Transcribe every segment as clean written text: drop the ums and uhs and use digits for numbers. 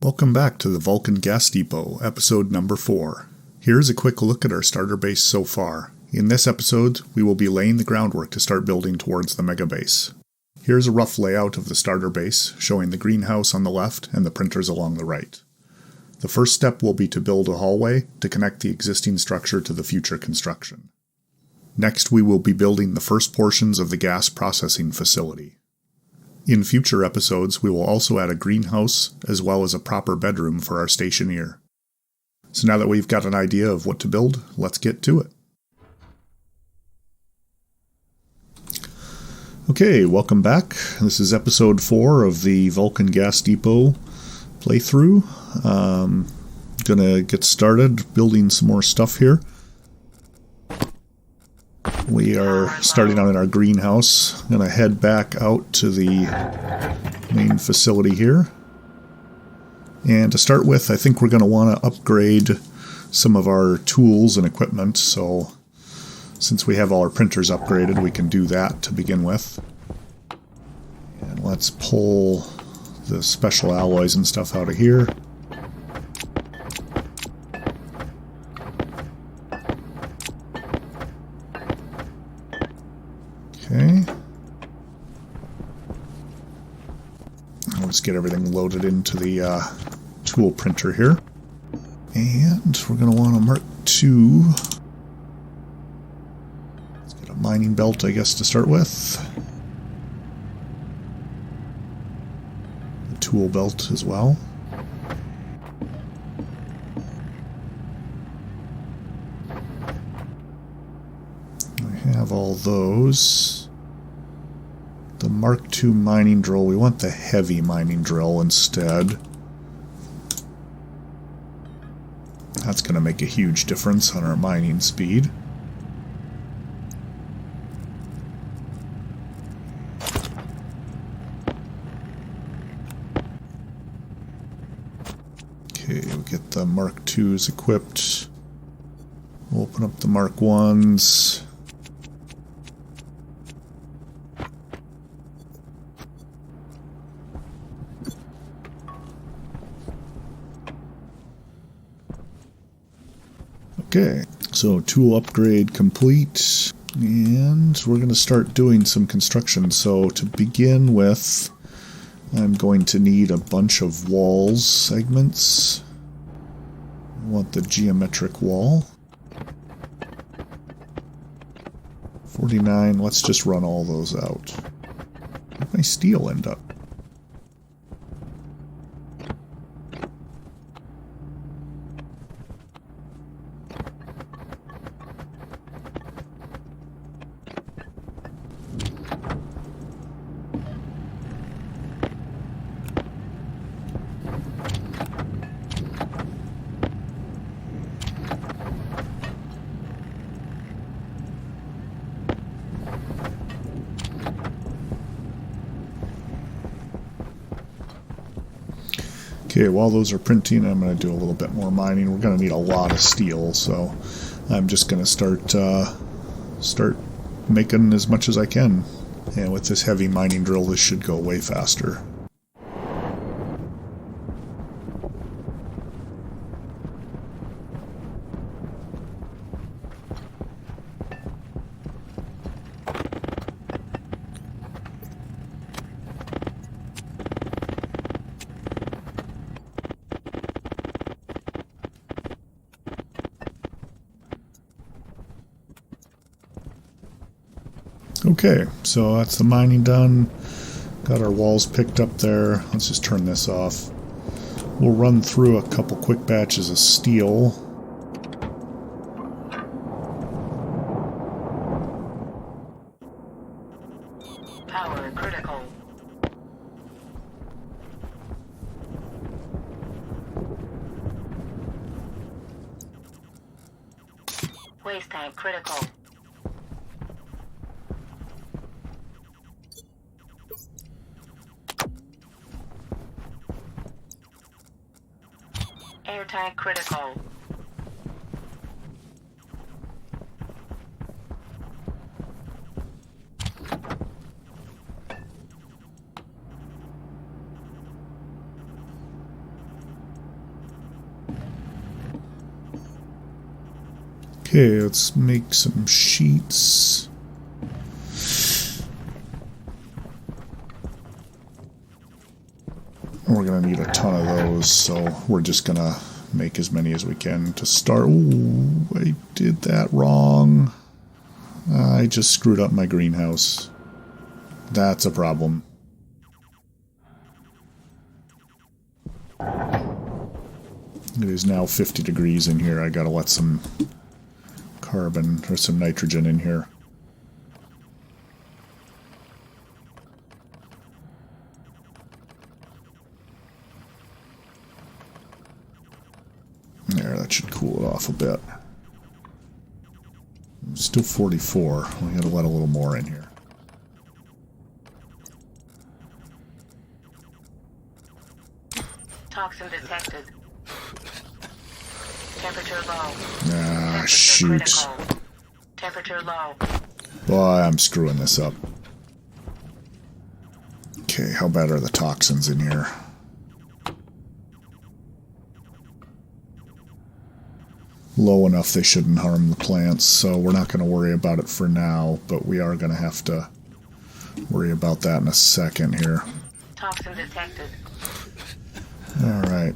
Welcome back to the Vulcan Gas Depot, episode number 4. Here's a quick look at our starter base so far. In this episode, we will be laying the groundwork to start building towards the megabase. Here's a rough layout of the starter base, showing the greenhouse on the left and the printers along the right. The first step will be to build a hallway to connect the existing structure to the future construction. Next, we will be building the first portions of the gas processing facility. In future episodes, we will also add a greenhouse as well as a proper bedroom for our stationeer. So now that we've got an idea of what to build, let's get to it. Okay, welcome back. This is episode 4 of the Vulcan Gas Depot playthrough. Gonna get started building some more stuff here. We are starting out in our greenhouse. I'm going to head back out to the main facility here. And to start with, I think we're going to want to upgrade some of our tools and equipment. So since we have all our printers upgraded, we can do that to begin with. And let's pull the special alloys and stuff out of here. Okay. I'll just get everything loaded into the tool printer here. And we're going to want to mark 2. Let's get a mining belt, I guess, to start with. A tool belt as well. I have all those. The Mark II mining drill, we want the heavy mining drill instead. That's going to make a huge difference on our mining speed. Okay, we'll get the Mark IIs equipped. We'll open up the Mark Is. Okay, so tool upgrade complete, and we're going to start doing some construction. So to begin with, I'm going to need a bunch of walls segments. I want the geometric wall. 49, let's just run all those out. Where'd my steel end up? Okay, while those are printing, I'm going to do a little bit more mining. We're going to need a lot of steel, so I'm just going to start making as much as I can. And with this heavy mining drill, this should go way faster. Okay, so that's the mining done. Got our walls picked up there. Let's just turn this off. We'll run through a couple quick batches of steel. Power critical. Waste tank critical. Air tank critical. Okay, let's make some sheets. We're going to need a ton of those, so we're just going to make as many as we can to start. Ooh, I did that wrong. I just screwed up my greenhouse. That's a problem. It is now 50 degrees in here. I gotta let some carbon or some nitrogen in here. There, that should cool it off a bit. Still 44. We gotta let a little more in here. Toxin detected. Temperature low. Ah, shoot. Critical. Temperature low. Boy, I'm screwing this up. Okay, how bad are the toxins in here? Low enough they shouldn't harm the plants, so we're not going to worry about it for now, but we are going to have to worry about that in a second here. Toxin detected. Alright.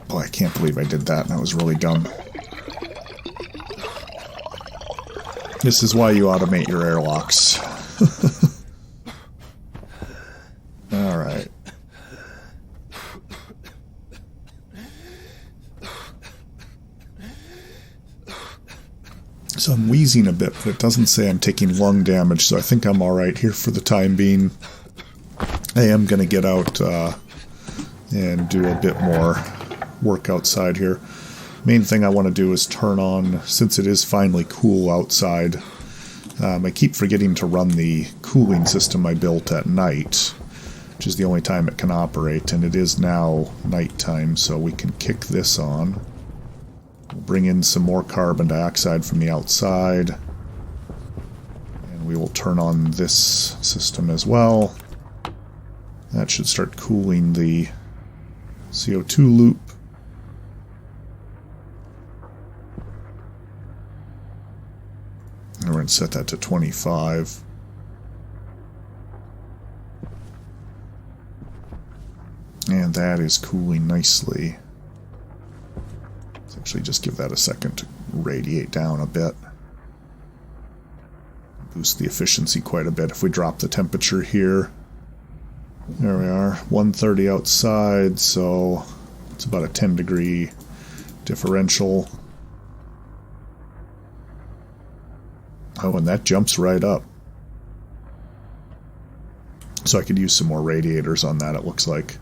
Boy, I can't believe I did that. That was really dumb. This is why you automate your airlocks. Alright. So I'm wheezing a bit, but it doesn't say I'm taking lung damage, so I think I'm alright here for the time being. I am going to get out and do a bit more work outside here. Main thing I want to do is turn on, since it is finally cool outside, I keep forgetting to run the cooling system I built at night, which is the only time it can operate, and it is now nighttime, so we can kick this on. We'll bring in some more carbon dioxide from the outside, and we will turn on this system as well. That should start cooling the CO2 loop. And we're going to set that to 25. And that is cooling nicely. Let's actually just give that a second to radiate down a bit. Boost the efficiency quite a bit if we drop the temperature here. There we are, 130 outside, so it's about a 10 degree differential. Oh, and that jumps right up. So I could use some more radiators on that, it looks like.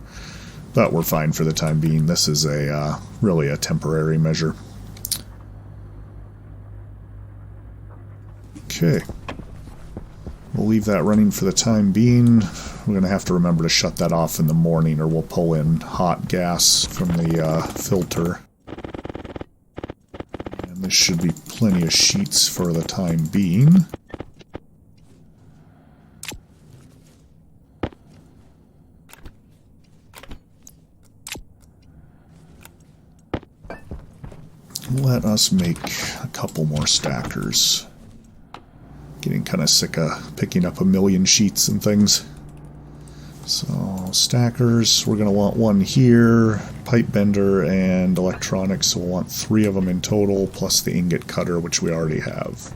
But we're fine for the time being. This is a really a temporary measure. Okay. We'll leave that running for the time being. We're going to have to remember to shut that off in the morning, or we'll pull in hot gas from the filter. And this should be plenty of sheets for the time being. Let us make a couple more stackers. Getting kind of sick of picking up a million sheets and things. So, stackers, we're going to want one here, pipe bender, and electronics, so we'll want 3 of them in total, plus the ingot cutter, which we already have.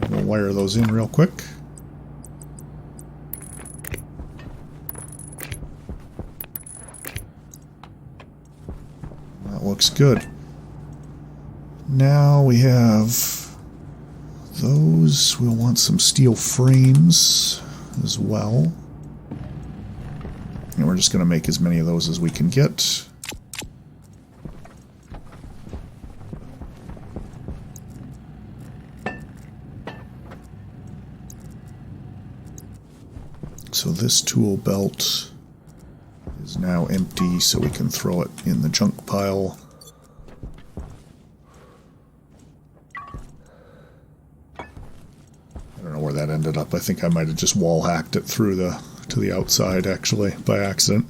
And we'll wire those in real quick. That looks good. Now we have those. We'll want some steel frames as well. And we're just going to make as many of those as we can get. So this tool belt is now empty, so we can throw it in the junk pile. I don't know where that ended up. I think I might have just wall hacked it through to the outside, actually, by accident.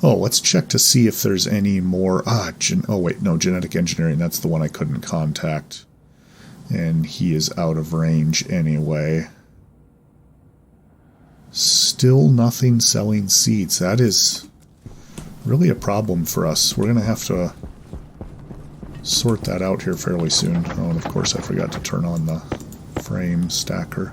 Oh, let's check to see if there's any more... oh wait, no, genetic engineering, that's the one I couldn't contact. And he is out of range anyway. Still nothing selling seeds. That is really a problem for us. We're going to have to sort that out here fairly soon. Oh, and of course I forgot to turn on the frame stacker.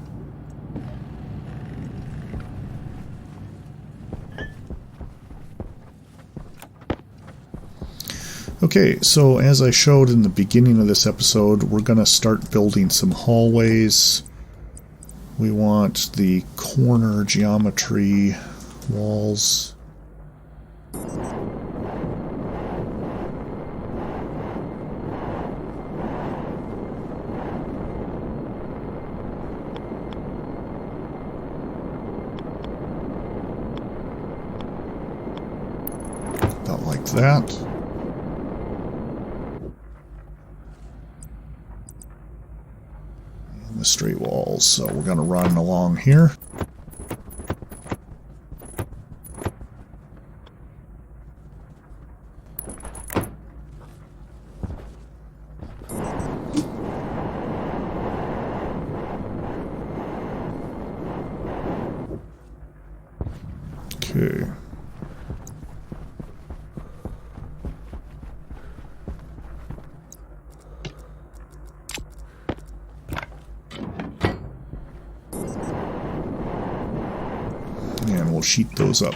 Okay, so as I showed in the beginning of this episode, we're going to start building some hallways. We want the corner geometry walls. About like that. The straight walls, so we're going to run along here. Okay. And we'll sheet those up.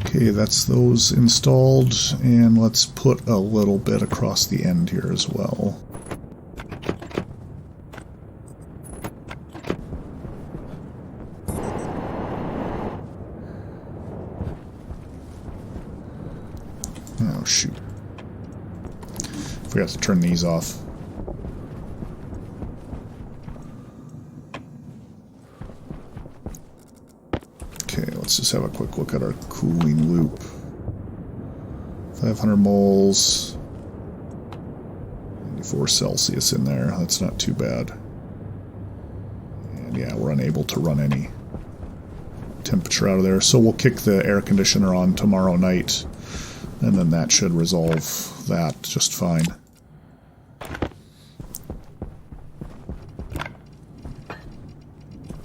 Okay, that's those installed, and let's put a little bit across the end here as well. Oh, shoot. Forgot to turn these off. Let's just have a quick look at our cooling loop. 500 moles, 94 Celsius in there. That's not too bad. And yeah, we're unable to run any temperature out of there. So we'll kick the air conditioner on tomorrow night, and then that should resolve that just fine.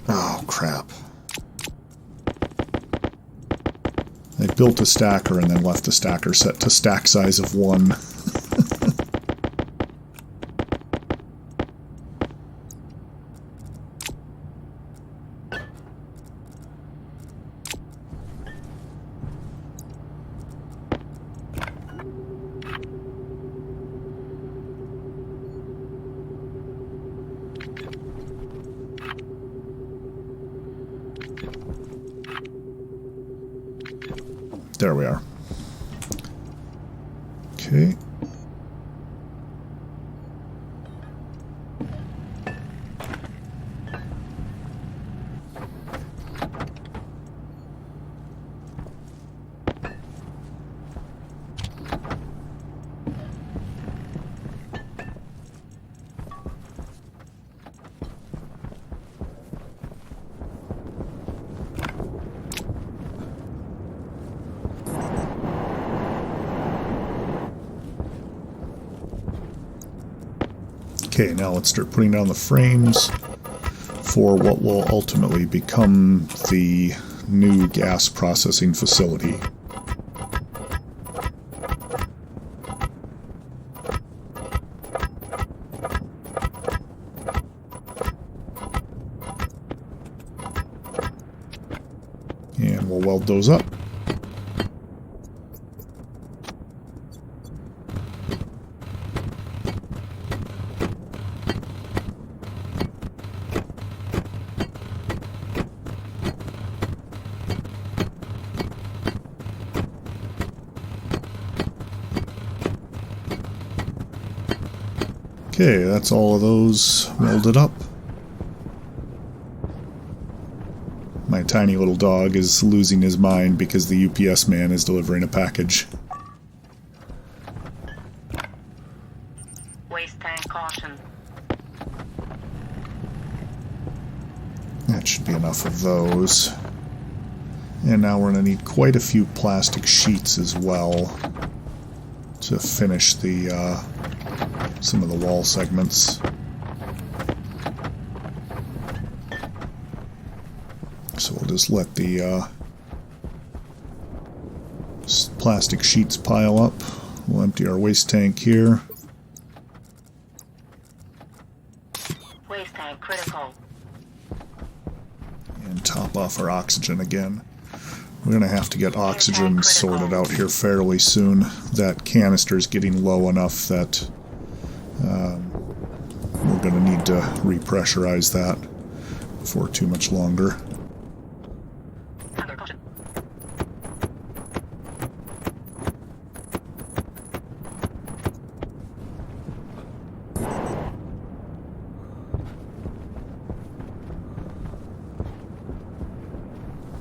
Oh, crap. I built a stacker and then left the stacker set to stack size of 1. There we are. Okay. Okay, now let's start putting down the frames for what will ultimately become the new gas processing facility. And we'll weld those up. Okay, that's all of those welded up. My tiny little dog is losing his mind because the UPS man is delivering a package. Waste tank caution. That should be enough of those. And now we're going to need quite a few plastic sheets as well to finish the some of the wall segments. So we'll just let the plastic sheets pile up. We'll empty our waste tank here. Waste tank critical. And top off our oxygen again. We're going to have to get oxygen sorted out here fairly soon. That canister's getting low enough that we're going to need to repressurize that for too much longer.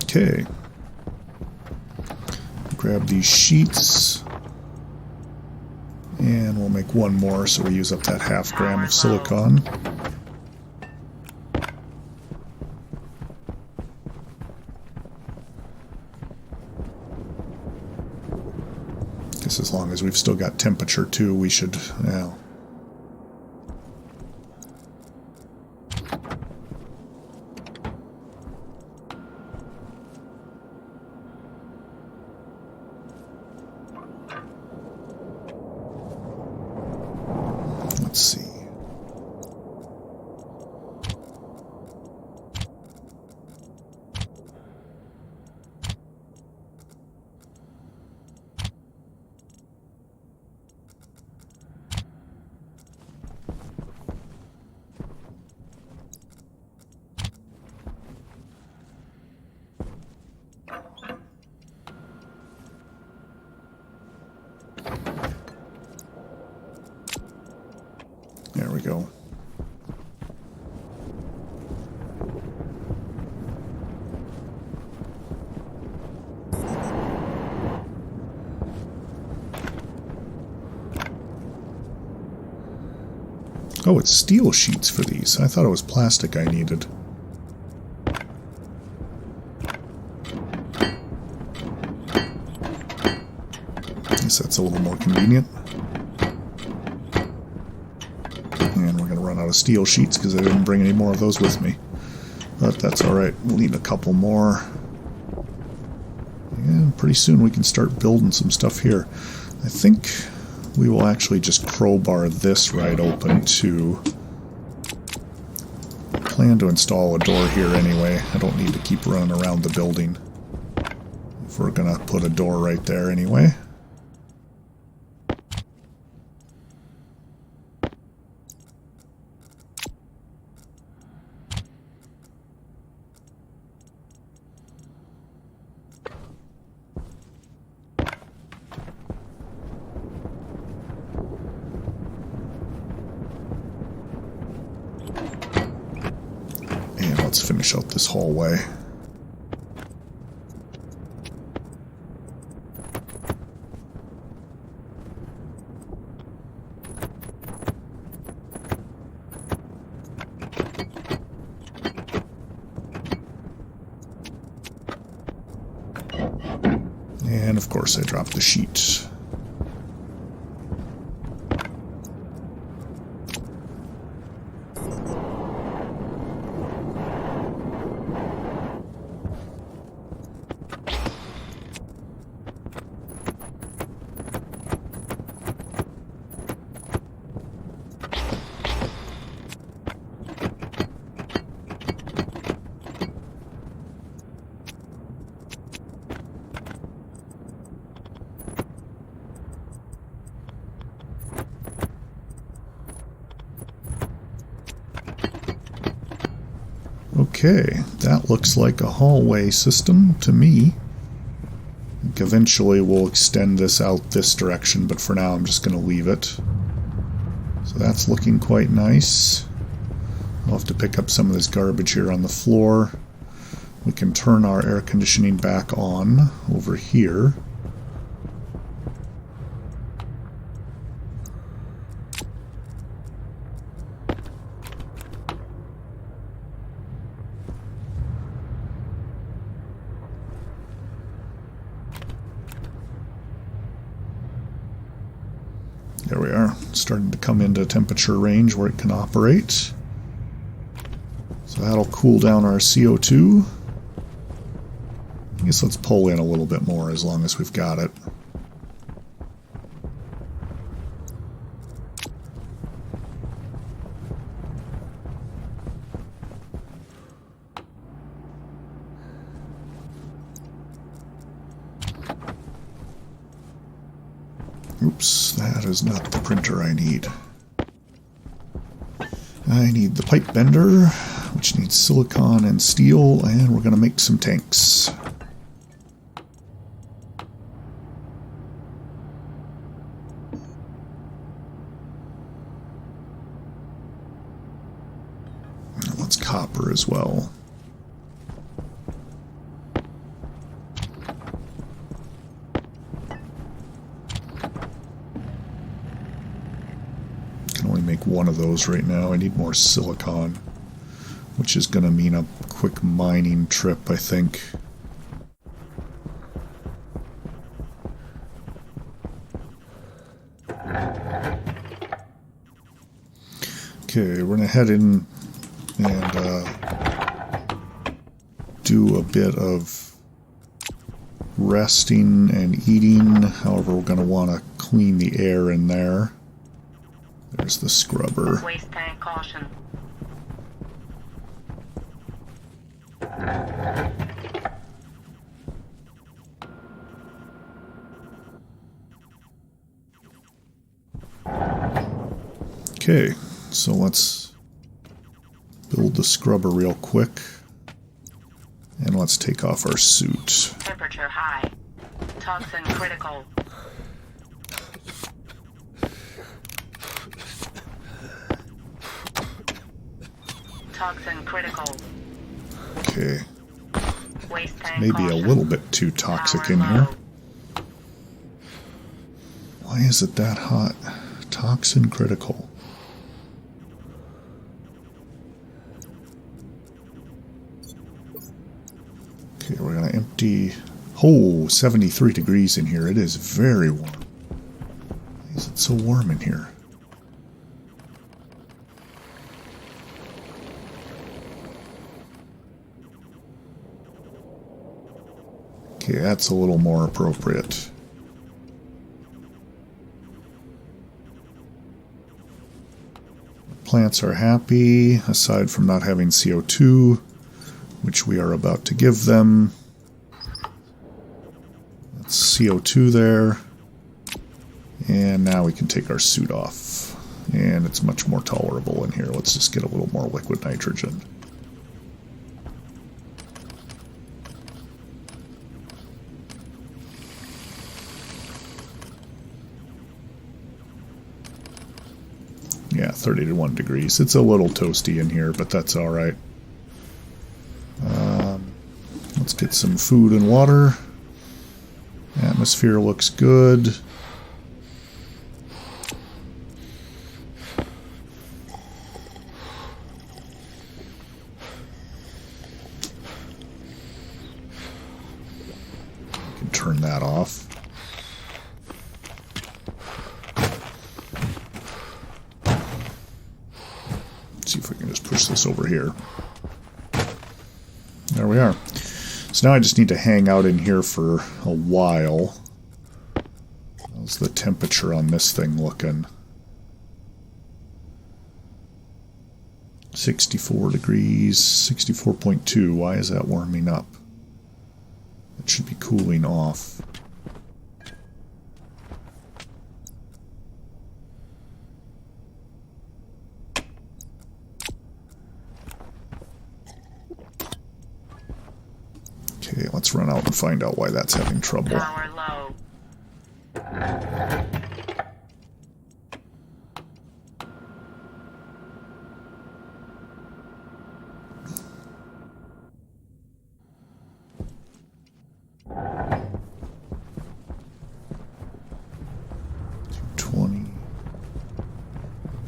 Okay. Grab these sheets. And we'll make one more so we use up that ½ gram of silicone. Guess as long as we've still got temperature too, we should, well, let's see. There we go. Oh, it's steel sheets for these. I thought it was plastic I needed. Guess that's a little more convenient. And we're going to run out of steel sheets because I didn't bring any more of those with me. But that's alright. We'll need a couple more. And pretty soon we can start building some stuff here. I think we will actually just crowbar this right open too. I plan to install a door here anyway. I don't need to keep running around the building if we're going to put a door right there anyway. Let's finish out this hallway. And of course I dropped the sheet. Okay, that looks like a hallway system to me. I think eventually we'll extend this out this direction, but for now I'm just going to leave it. So that's looking quite nice. I'll have to pick up some of this garbage here on the floor. We can turn our air conditioning back on over here. There we are, starting to come into temperature range where it can operate. So that'll cool down our CO2. I guess let's pull in a little bit more as long as we've got it. Oops, that is not the printer I need. I need the pipe bender, which needs silicon and steel, and we're going to make some tanks. And let's copper as well. Make one of those right now. I need more silicon, which is going to mean a quick mining trip, I think. Okay, we're going to head in and do a bit of resting and eating. However, we're going to want to clean the air in there. There's the scrubber. Waste tank caution. Okay, so let's build the scrubber real quick. And let's take off our suit. Temperature high. Toxin critical. Toxin critical. Okay. Waste tank Maybe caution. a little bit too toxic Power in low. here. Why is it that hot? Toxin critical. Okay, we're going to empty... Oh, 73 degrees in here. It is very warm. Why is it so warm in here? Okay, that's a little more appropriate. Plants are happy, aside from not having CO2, which we are about to give them. That's CO2 there. And now we can take our suit off. And it's much more tolerable in here. Let's just get a little more liquid nitrogen. Yeah, 31 degrees. It's a little toasty in here, but that's alright. Let's get some food and water. Atmosphere looks good. We can turn that off. See if we can just push this over here. There we are. So now I just need to hang out in here for a while. How's the temperature on this thing looking? 64 degrees, 64.2. Why is that warming up? It should be cooling off. Let's run out and find out why that's having trouble. Power low.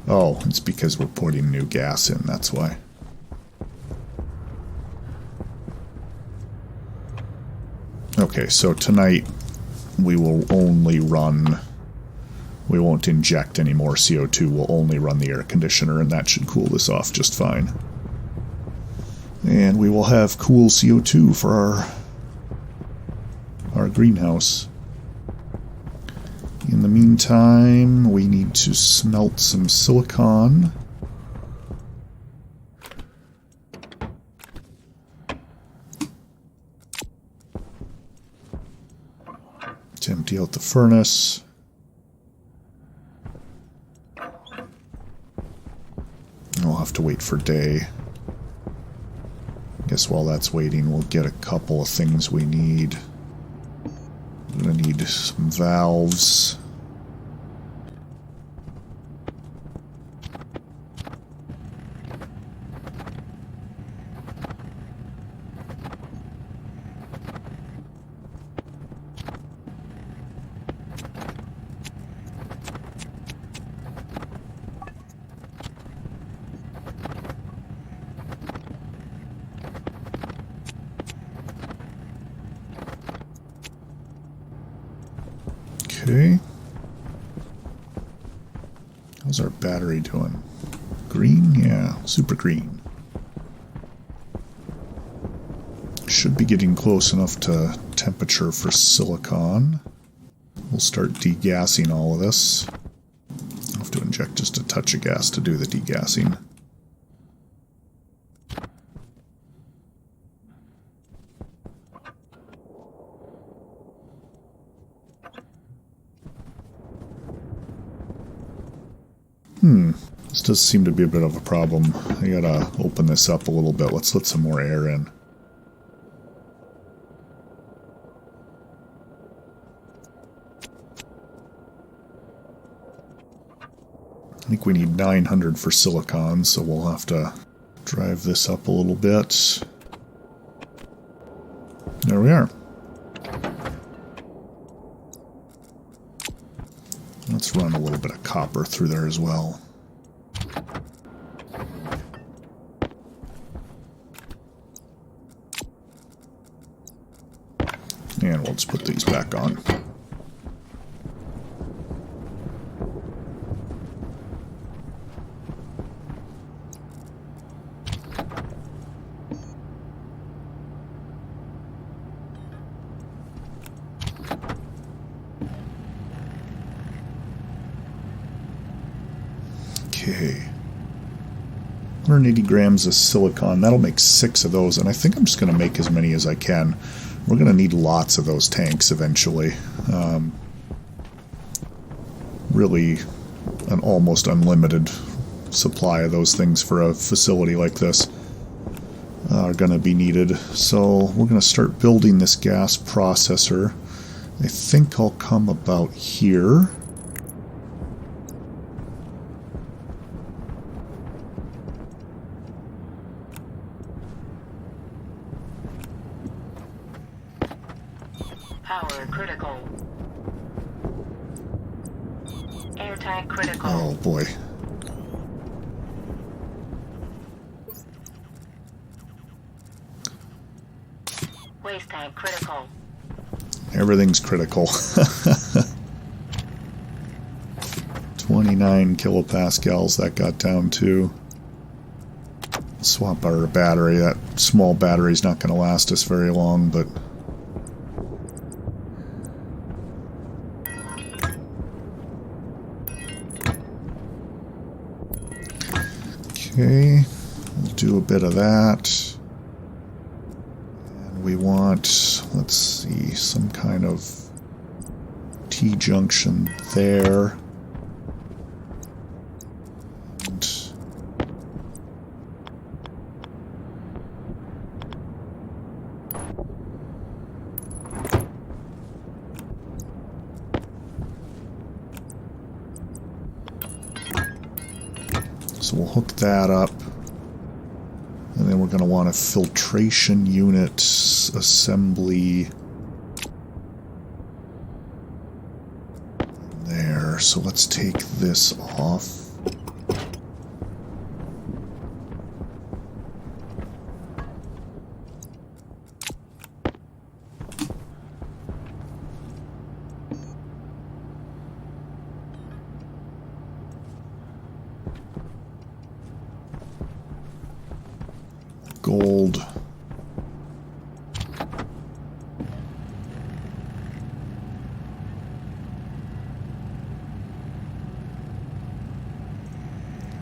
Oh, it's because we're putting new gas in, that's why. Okay, so tonight we will only run... We won't inject any more CO2, we'll only run the air conditioner, and that should cool this off just fine. And we will have cool CO2 for our greenhouse. In the meantime, we need to smelt some silicon. To empty out the furnace. We'll have to wait for day. Guess while that's waiting, we'll get a couple of things we need. I'm gonna need some valves. Okay. How's our battery doing? Green? Yeah, super green. Should be getting close enough to temperature for silicon. We'll start degassing all of this. I'll have to inject just a touch of gas to do the degassing. This does seem to be a bit of a problem. I gotta open this up a little bit. Let's let some more air in. I think we need 900 for silicon, so we'll have to drive this up a little bit. There we are. Let's run a little bit of copper through there as well. And we'll just put these back on. Okay. 180 grams of silicon. That'll make 6 of those, and I think I'm just going to make as many as I can. We're going to need lots of those tanks eventually. Really an almost unlimited supply of those things for a facility like this are going to be needed. So we're going to start building this gas processor. I think I'll come about here. Power critical. Air tank critical. Oh boy. Waste tank critical. Everything's critical. 29 kilopascals that got down to. Swap our battery. That small battery's not going to last us very long, but okay, we'll do a bit of that. And we want, let's see, some kind of T-junction there. And So we'll hook that up. And then we're going to want a filtration unit assembly there. So let's take this off. Gold.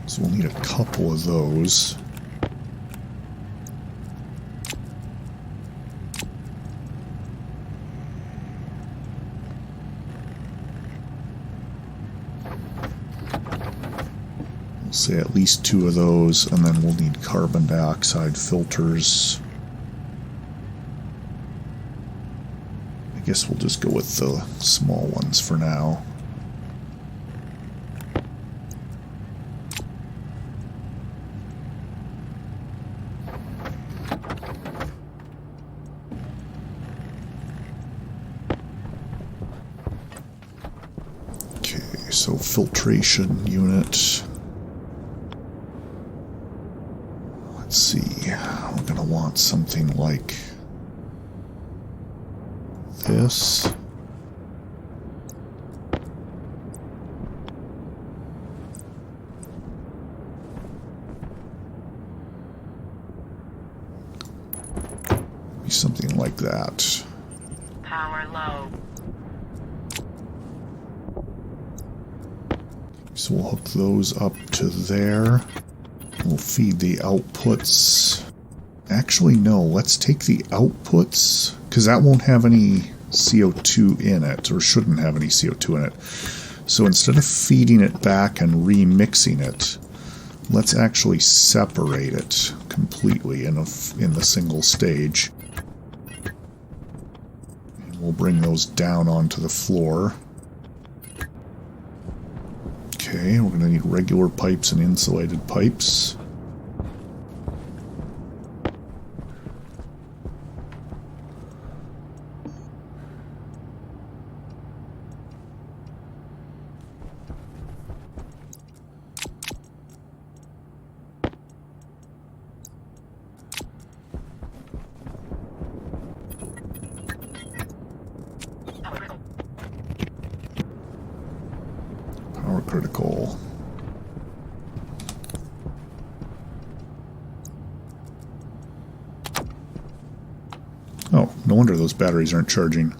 So we'll need a couple of those. We'll say at least 2 of those, and then we'll need carbon dioxide filters. I guess we'll just go with the small ones for now. Okay, so filtration unit. Let's see, we're going to want something like this. Be something like that. Power low. So we'll hook those up to there. We'll feed the outputs. Actually, no, let's take the outputs, because that won't have any CO2 in it, or shouldn't have any CO2 in it. So instead of feeding it back and remixing it, let's actually separate it completely in the single stage. And we'll bring those down onto the floor. Okay, we're going to need regular pipes and insulated pipes. Power critical. Oh, no wonder those batteries aren't charging.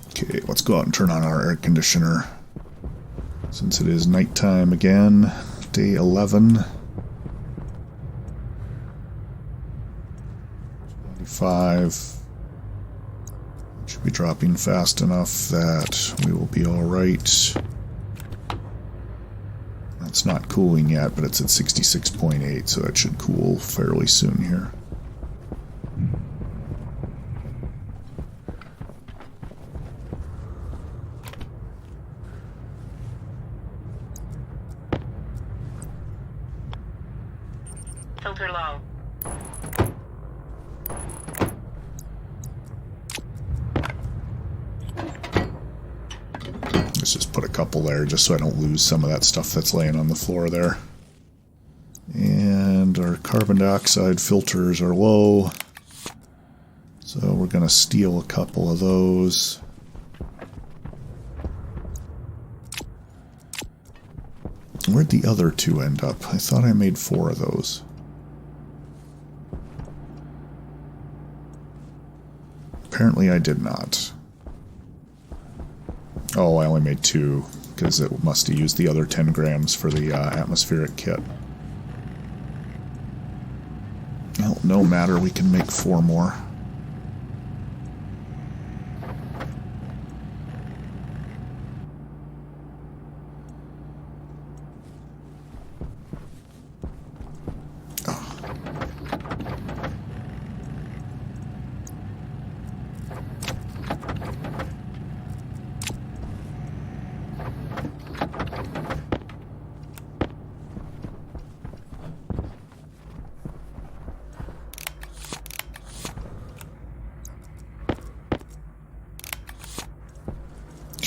Okay, let's go out and turn on our air conditioner. Since it is nighttime again, day 11. 25. Should be dropping fast enough that we will be alright. It's not cooling yet, but it's at 66.8, so that should cool fairly soon here. Filter low. Let's just put a couple there just so I don't lose some of that stuff that's laying on the floor there. And our carbon dioxide filters are low, so we're going to steal a couple of those. Where'd the other 2 end up? I thought I made 4 of those. Apparently I did not. Oh, I only made 2, because it must have used the other 10 grams for the atmospheric kit. Well, no matter, we can make 4 more.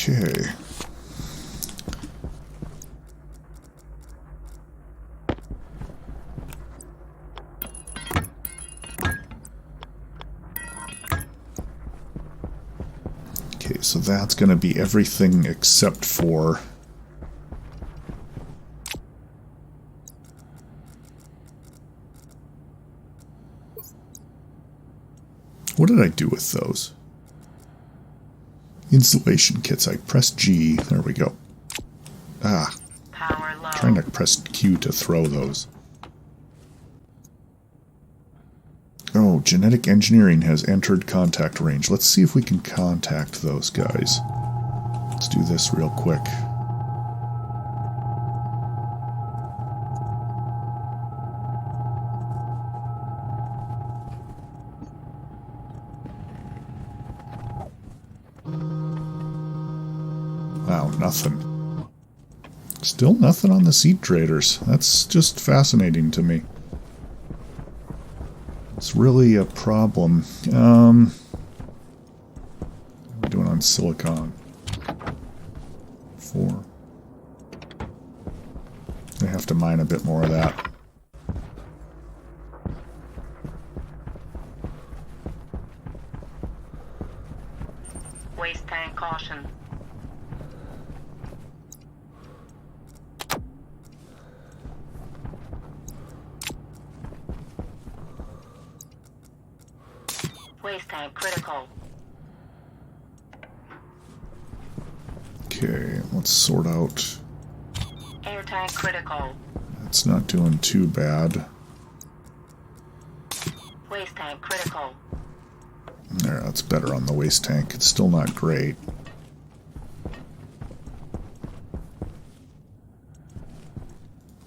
Okay. Okay, so that's going to be everything except for... What did I do with those? Installation kits. I pressed G. There we go. Ah. Power low. Trying to press Q to throw those. Oh, genetic engineering has entered contact range. Let's see if we can contact those guys. Let's do this real quick. Wow, nothing. Still nothing on the seed traders. That's just fascinating to me. It's really a problem. What are we doing on silicon? 4. I have to mine a bit more of that. Waste tank caution. Waste tank critical. Okay, let's sort out. Air tank critical. It's not doing too bad. Waste tank critical. There, that's better on the waste tank. It's still not great.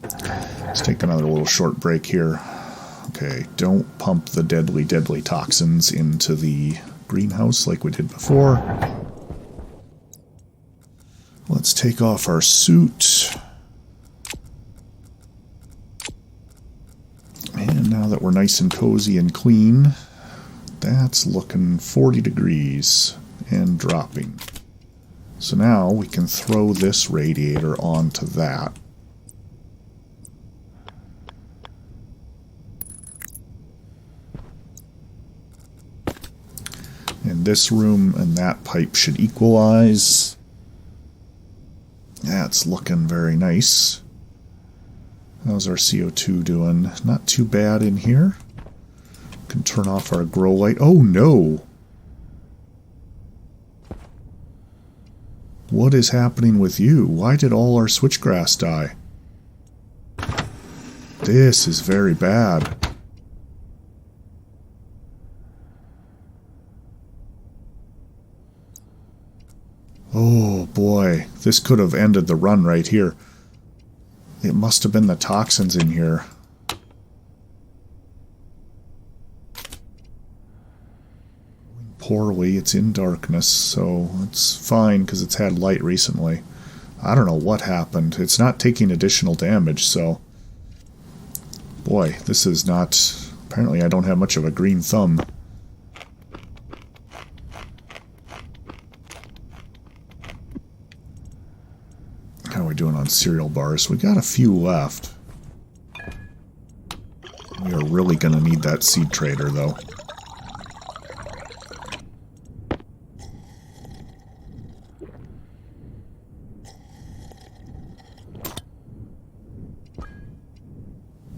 Let's take another little short break here. Okay, don't pump the deadly toxins into the greenhouse like we did before. Let's take off our suit. And now that we're nice and cozy and clean, that's looking 40 degrees and dropping. So now we can throw this radiator onto that. And this room and that pipe should equalize. That's looking very nice. How's our CO2 doing? Not too bad in here. Can turn off our grow light. Oh no! What is happening with you? Why did all our switchgrass die? This is very bad. Oh boy, this could have ended the run right here. It must have been the toxins in here. Poorly, it's in darkness, so it's fine because it's had light recently. I don't know what happened. It's not taking additional damage, so... Boy, this is not... Apparently I don't have much of a green thumb. How are we doing on cereal bars? We got a few left. We are really going to need that seed trader, though.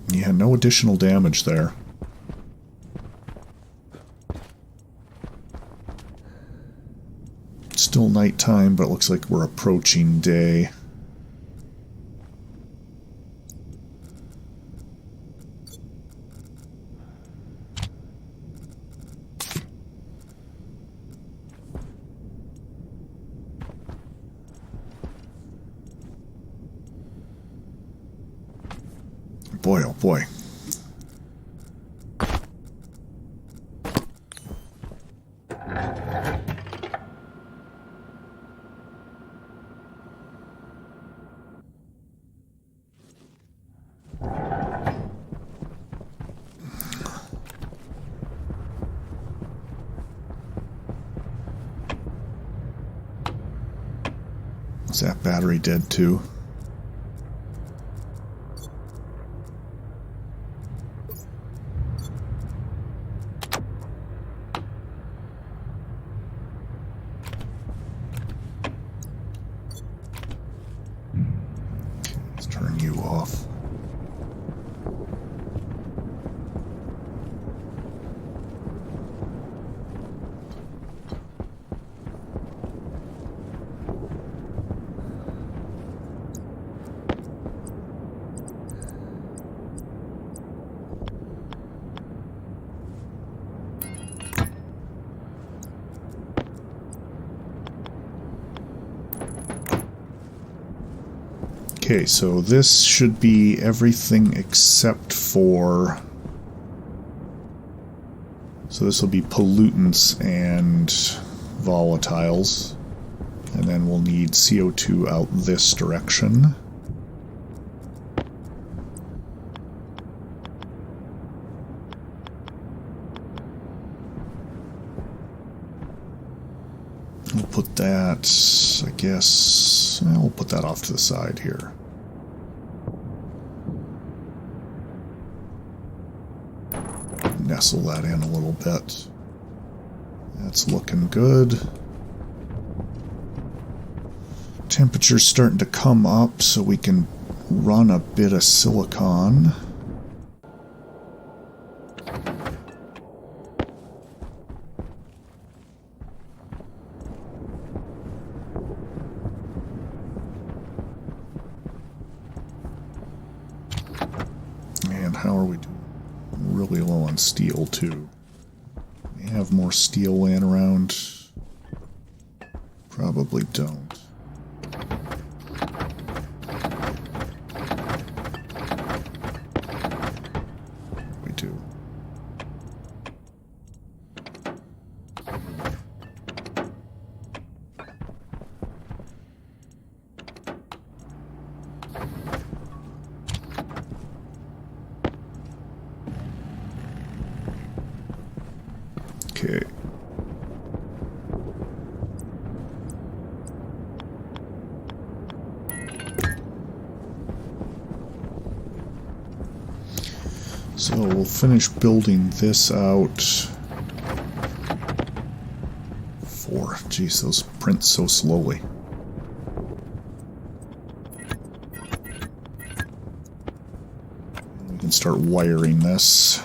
Yeah, no additional damage there. Still nighttime, but it looks like we're approaching day. Boy, oh boy. Is that battery dead too? Let's turn you off. Okay, so this should be everything except for... So this will be pollutants and volatiles. And then we'll need CO2 out this direction. We'll put that, I guess, we'll put that off to the side here. Nestle that in a little bit. That's looking good. Temperature's starting to come up, so we can run a bit of silicon. And how are we doing? Really low on steel, too. We have more steel laying around. Probably don't. We do. Okay. So we'll finish building this out. Geez, those print so slowly. We can start wiring this.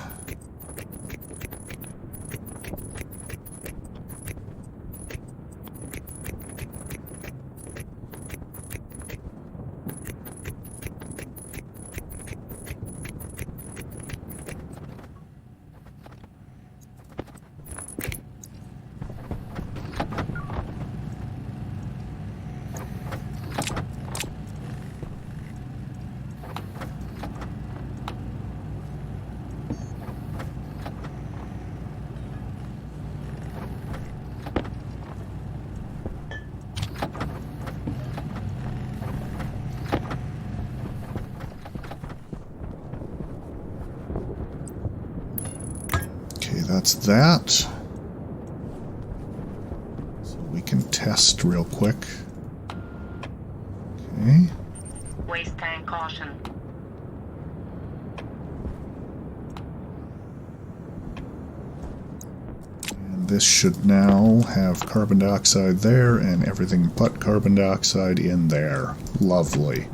That's that. So we can test real quick. Okay. Waste tank caution. And this should now have carbon dioxide there and everything but carbon dioxide in there. Lovely.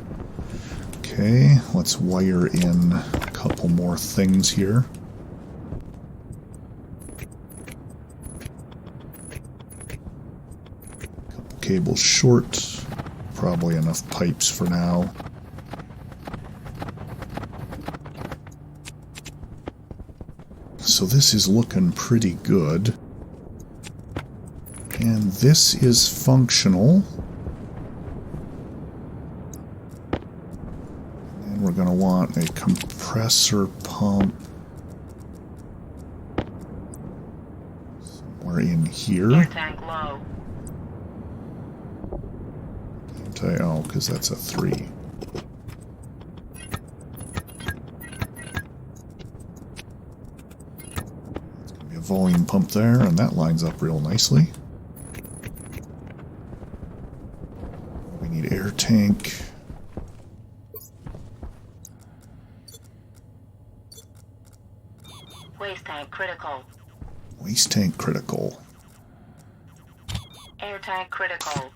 Okay, let's wire in a couple more things here. Cable short, probably enough pipes for now. So this is looking pretty good. And this is functional. And we're going to want a compressor pump somewhere in here. Air tank low. Oh, because that's a 3. It's going to be a volume pump there, and that lines up real nicely. We need Waste tank critical. Waste tank critical. Air tank critical.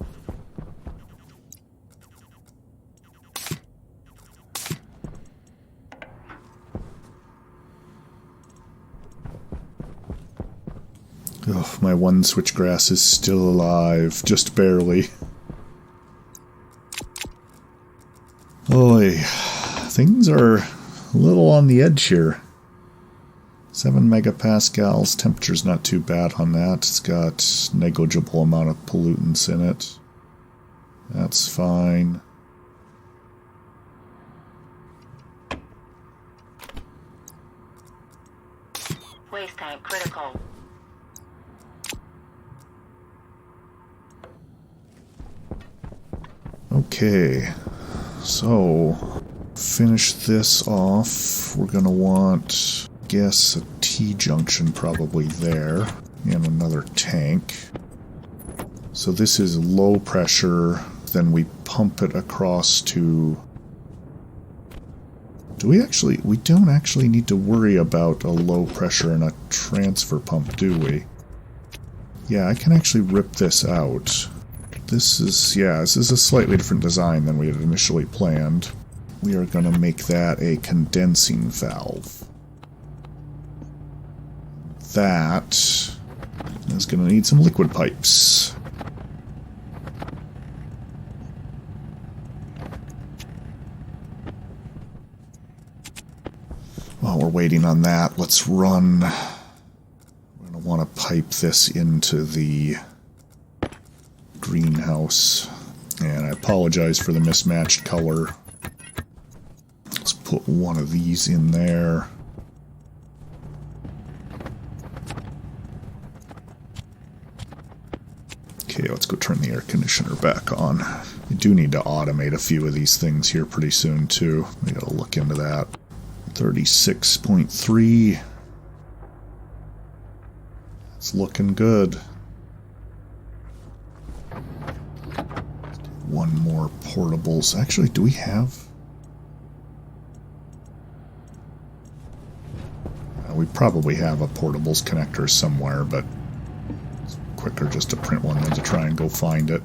Oh, my one switchgrass is still alive, just barely. Oy, things are a little on the edge here. 7 megapascals, temperature's not too bad on that. It's got negligible amount of pollutants in it. That's fine. Waste tank critical. Okay, so finish this off. We're gonna want, I guess, a T-junction probably there, and another tank. So this is low pressure, then we pump it across to... we don't actually need to worry about a low pressure and a transfer pump, do we? Yeah, I can actually rip this out. This is a slightly different design than we had initially planned. We are going to make that a condensing valve. That is going to need some liquid pipes. While we're waiting on that, let's run. We're going to want to pipe this into the greenhouse. And I apologize for the mismatched color. Let's put one of these in there. Okay, let's go turn the air conditioner back on. We do need to automate a few of these things here pretty soon, too. We gotta look into that. 36.3. It's looking good. One more portables. Actually, do we have... we probably have a portables connector somewhere, but it's quicker just to print one than to try and go find it.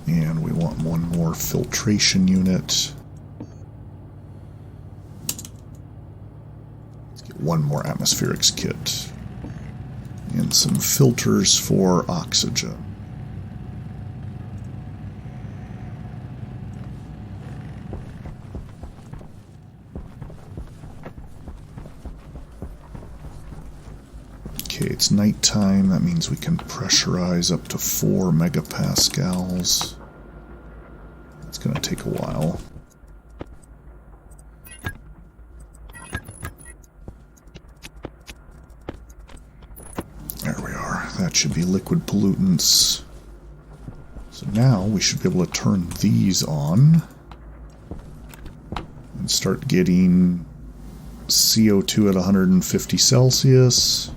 And we want one more filtration unit. Let's get one more atmospherics kit. And some filters for oxygen. Okay, it's nighttime. That means we can pressurize up to 4 megapascals. It's going to take a while. There we are. That should be liquid pollutants. So now we should be able to turn these on and start getting CO2 at 150 Celsius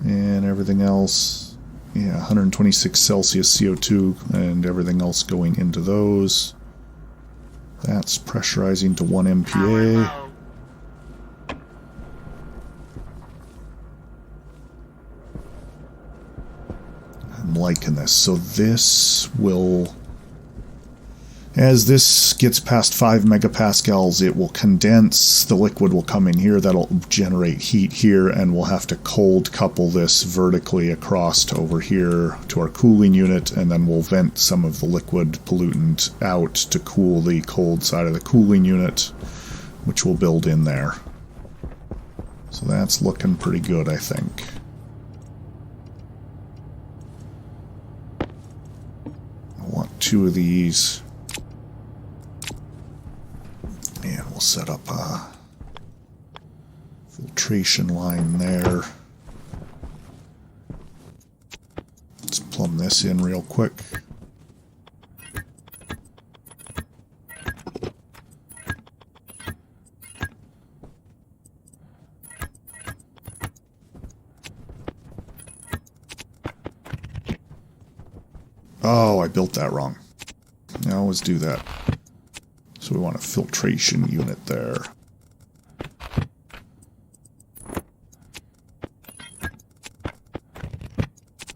and everything else. Yeah, 126 Celsius CO2 and everything else going into those. That's pressurizing to 1 MPa. I'm liking this. So this will... As this gets past 5 megapascals, it will condense, the liquid will come in here, that'll generate heat here, and we'll have to cold couple this vertically across to over here to our cooling unit, and then we'll vent some of the liquid pollutant out to cool the cold side of the cooling unit, which we'll build in there. So that's looking pretty good, I think. I want 2 of these. And we'll set up a filtration line there. Let's plumb this in real quick. Oh, I built that wrong. I always do that. So we want a filtration unit there.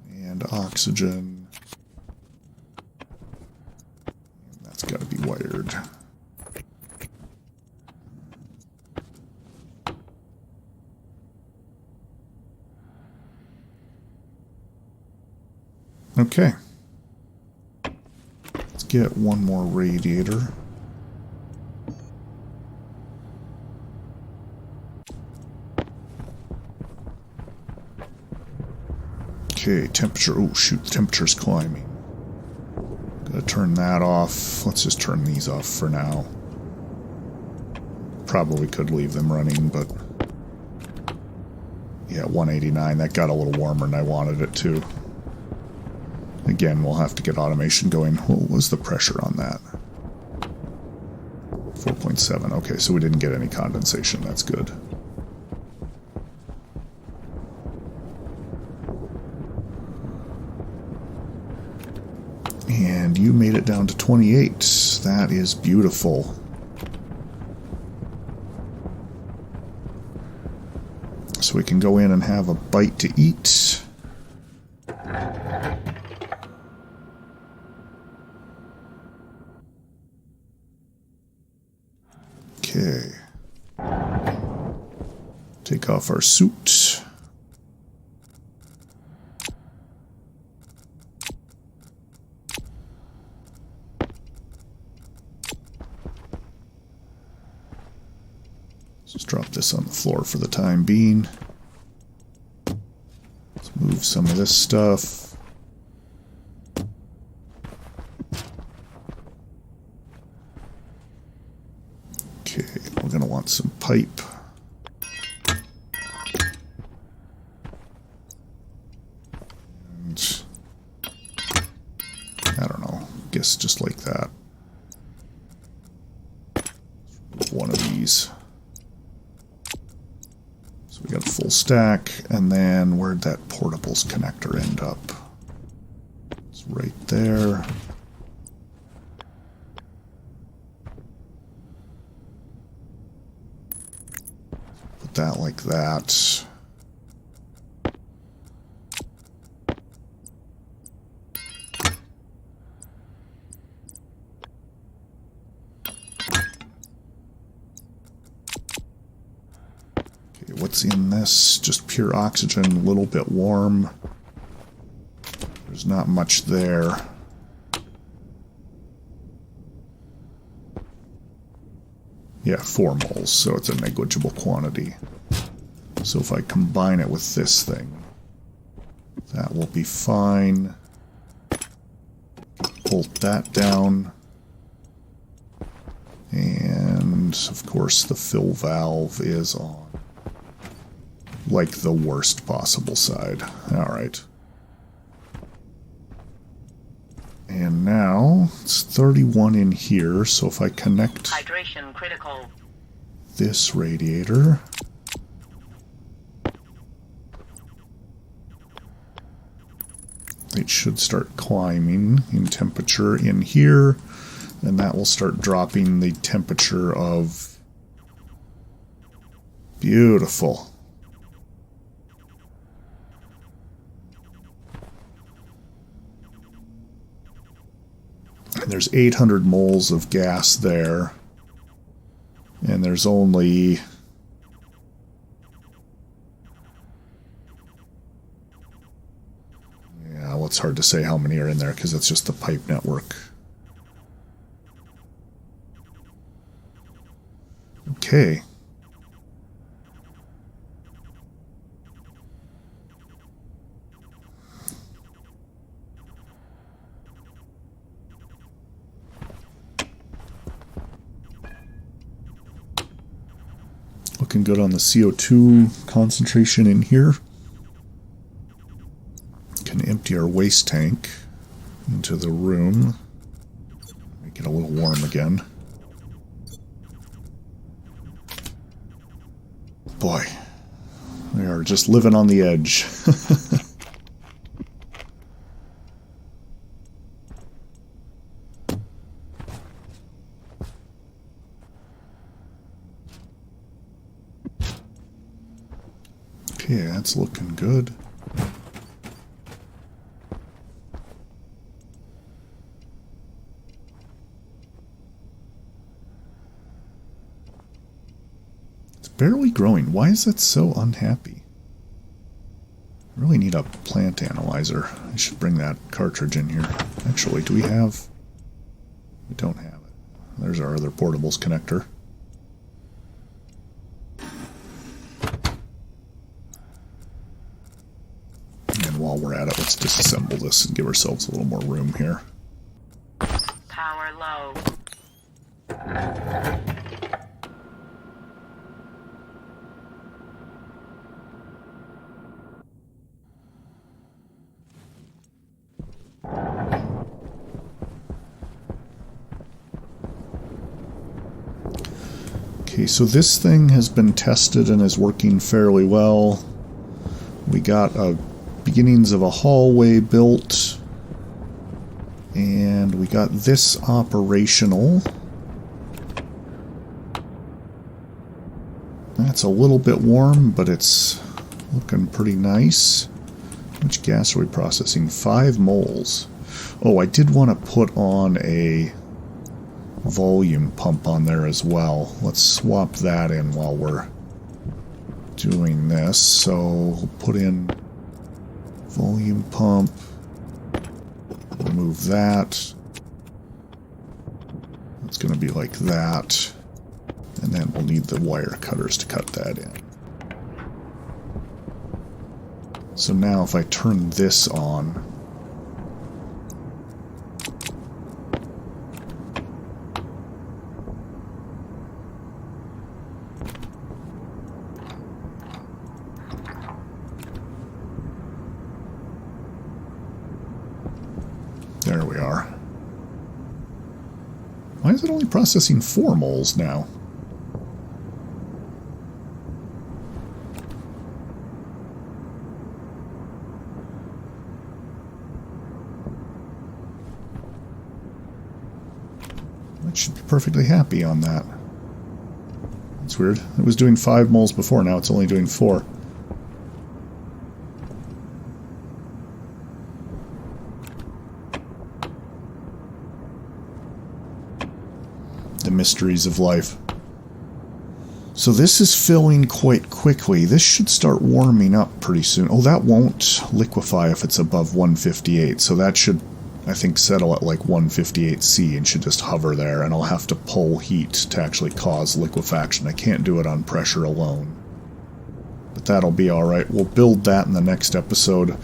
And oxygen. And that's got to be wired. Okay. Let's get one more radiator. Okay, temperature. Oh shoot, the temperature's climbing. Gotta turn that off. Let's just turn these off for now. Probably could leave them running, but... yeah, 189. That got a little warmer than I wanted it to. Again, we'll have to get automation going. What was the pressure on that? 4.7. Okay, so we didn't get any condensation. That's good. And you made it down to 28. That is beautiful. So we can go in and have a bite to eat. Okay. Take off our suit. Let's just drop this on the floor for the time being. Let's move some of this stuff. Okay, we're going to want some pipe. And I don't know, I guess just like that. One of these. So we got a full stack, and then where'd that portables connector end up? It's right there. Put that like that. What's in this? Just pure oxygen, a little bit warm. There's not much there. Yeah, 4 moles, so it's a negligible quantity. So if I combine it with this thing, that will be fine. Bolt that down. And, of course, the fill valve is on. Like the worst possible side. Alright. And now, it's 31 in here, so if I connect Hydration critical. this radiator, it should start climbing in temperature in here, and that will start dropping the temperature of... Beautiful. And there's 800 moles of gas there, and there's only... yeah, well, it's hard to say how many are in there because it's just the pipe network. Okay. Looking good on the CO2 concentration in here. Can empty our waste tank into the room. Make it a little warm again. Boy, we are just living on the edge. Okay, that's looking good. It's barely growing. Why is it so unhappy? I really need a plant analyzer. I should bring that cartridge in here. Actually, do we have... We don't have it. There's our other portables connector. And while we're at it, let's disassemble this and give ourselves a little more room here. Power low. Okay, so this thing has been tested and is working fairly well. We got beginnings of a hallway built, and we got this operational. That's a little bit warm, but it's looking pretty nice. How much gas are we processing? 5 moles. Oh, I did want to put on a volume pump on there as well. Let's swap that in while we're doing this. So we'll put in volume pump, remove that. It's going to be like that, and then we'll need the wire cutters to cut that in. So now if I turn this on, there we are. Why is it only processing 4 moles now? I should be perfectly happy on that. That's weird. It was doing 5 moles before, now it's only doing 4. The mysteries of life. So this is filling quite quickly. This should start warming up pretty soon. Oh, that won't liquefy if it's above 158, so that should, I think, settle at like 158C and should just hover there, and I'll have to pull heat to actually cause liquefaction. I can't do it on pressure alone. But that'll be alright. We'll build that in the next episode.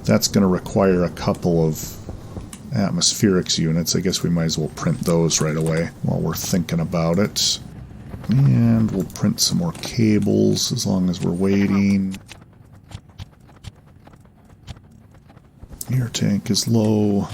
That's going to require a couple of atmospherics units. I guess we might as well print those right away while we're thinking about it. And we'll print some more cables as long as we're waiting. Air tank is low.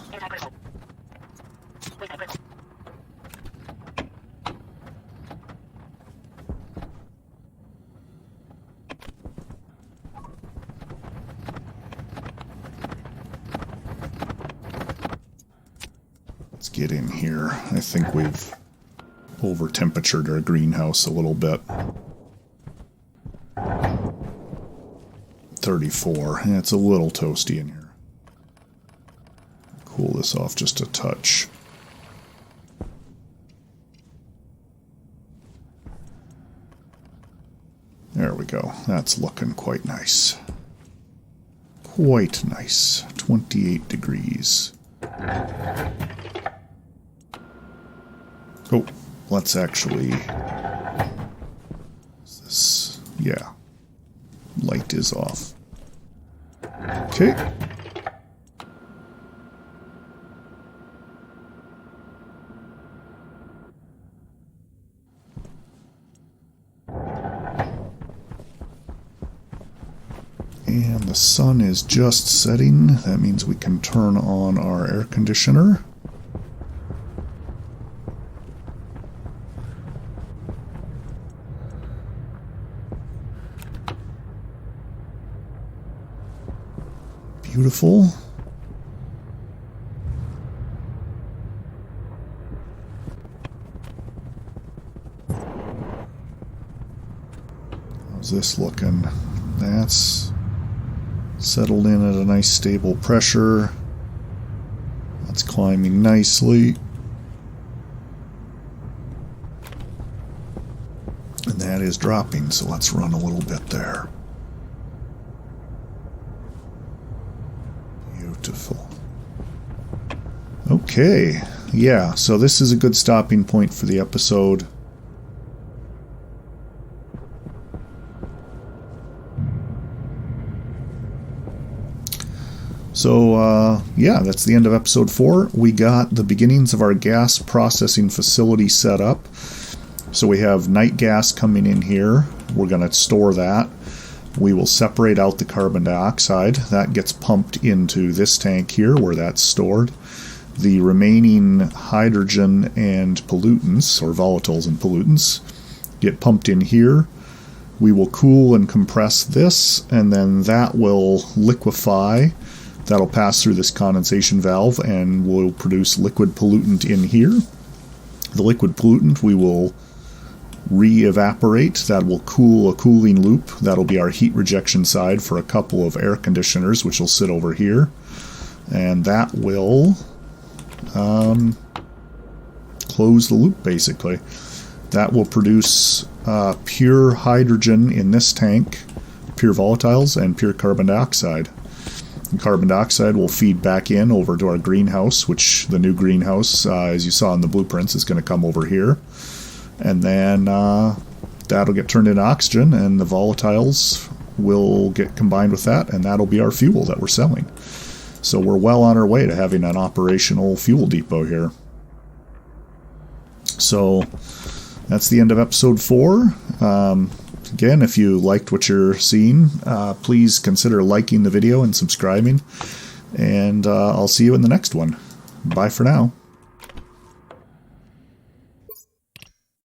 Let's get in here. I think we've over-temperatured our greenhouse a little bit. 34. Yeah, it's a little toasty in here. Cool this off just a touch. There we go. That's looking quite nice. Quite nice. 28 degrees. Oh, let's actually... Is this... Yeah. Light is off. Okay. And the sun is just setting. That means we can turn on our air conditioner. Beautiful. How's this looking? That's settled in at a nice stable pressure. That's climbing nicely. And that is dropping, so let's run a little bit there. Beautiful. Okay, yeah, so this is a good stopping point for the episode. So, yeah, that's the end of episode 4. We got the beginnings of our gas processing facility set up. So we have night gas coming in here. We're going to store that. We will separate out the carbon dioxide. That gets pumped into this tank here where that's stored. The remaining hydrogen and pollutants, or volatiles and pollutants, get pumped in here. We will cool and compress this, and then that will liquefy. That'll pass through this condensation valve and will produce liquid pollutant in here. The liquid pollutant we will re-evaporate. That will cool a cooling loop. That'll be our heat rejection side for a couple of air conditioners, which will sit over here. And that will close the loop, basically. That will produce pure hydrogen in this tank, pure volatiles, and pure carbon dioxide. And carbon dioxide will feed back in over to our greenhouse, which the new greenhouse, as you saw in the blueprints, is going to come over here. And then that'll get turned into oxygen, and the volatiles will get combined with that, and that'll be our fuel that we're selling. So we're well on our way to having an operational fuel depot here. So that's the end of episode 4. Again, if you liked what you're seeing, please consider liking the video and subscribing. And I'll see you in the next one. Bye for now.